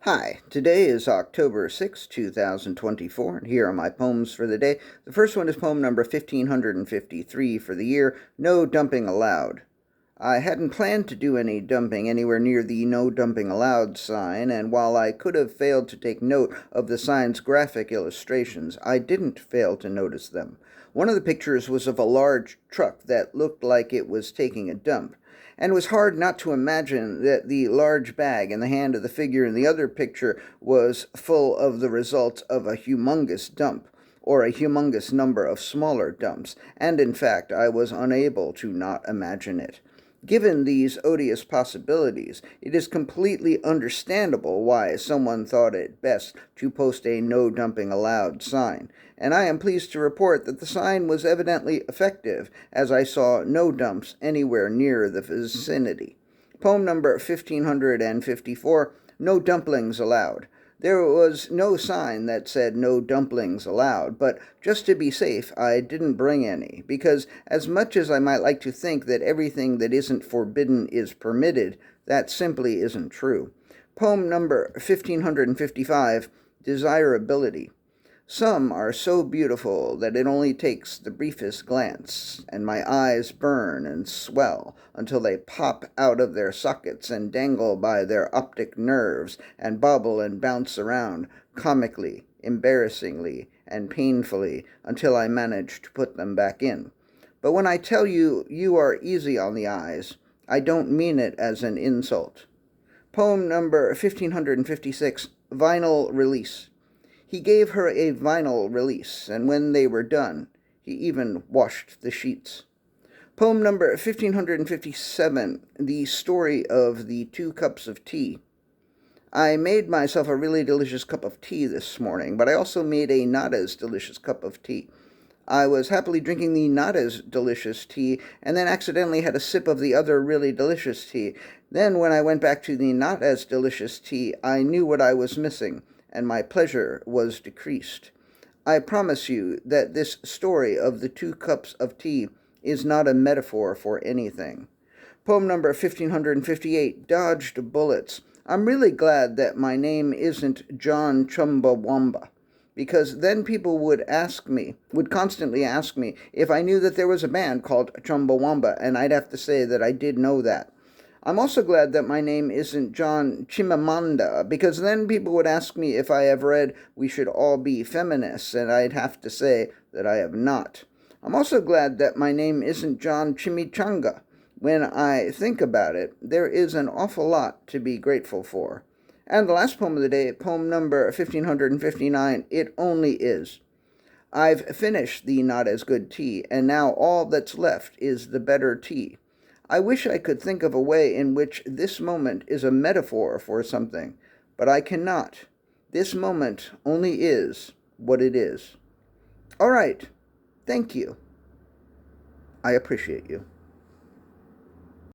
Hi, today is October 6, 2024, and here are my poems for the day. The first one is poem number 1553 for the year, No Dumping Allowed. I hadn't planned to do any dumping anywhere near the No Dumping Allowed sign, and while I could have failed to take note of the sign's graphic illustrations, I didn't fail to notice them. One of the pictures was of a large truck that looked like it was taking a dump, and it was hard not to imagine that the large bag in the hand of the figure in the other picture was full of the results of a humongous dump, or a humongous number of smaller dumps, and in fact I was unable to not imagine it. Given these odious possibilities, it is completely understandable why someone thought it best to post a no dumping allowed sign, and I am pleased to report that the sign was evidently effective, as I saw no dumps anywhere near the vicinity. Poem number 1554, No Dumplings Allowed. There was no sign that said no dumplings allowed, but just to be safe, I didn't bring any, because as much as I might like to think that everything that isn't forbidden is permitted, that simply isn't true. Poem number 1555, Desirability. Some are so beautiful that it only takes the briefest glance, and my eyes burn and swell until they pop out of their sockets and dangle by their optic nerves and bobble and bounce around, comically, embarrassingly, and painfully, until I manage to put them back in. But when I tell you you are easy on the eyes, I don't mean it as an insult. Poem number 1556, Vinyl Release. He gave her a vinyl release, and when they were done, he even washed the sheets. Poem number 1557, The Story of the 2 Cups of Tea. I made myself a really delicious cup of tea this morning, but I also made a not as delicious cup of tea. I was happily drinking the not as delicious tea, and then accidentally had a sip of the other really delicious tea. Then, when I went back to the not as delicious tea, I knew what I was missing, and my pleasure was decreased. I promise you that this story of the 2 cups of tea is not a metaphor for anything. Poem number 1558, Dodged Bullets. I'm really glad that my name isn't John Chumbawamba, because then people would constantly ask me if I knew that there was a band called Chumbawamba, and I'd have to say that I did know that. I'm also glad that my name isn't John Chimamanda, because then people would ask me if I have read We Should All Be Feminists, and I'd have to say that I have not. I'm also glad that my name isn't John Chimichanga. When I think about it, there is an awful lot to be grateful for. And the last poem of the day, poem number 1559, It Only Is. I've finished the not as good tea, and now all that's left is the better tea. I wish I could think of a way in which this moment is a metaphor for something, but I cannot. This moment only is what it is. All right. Thank you. I appreciate you.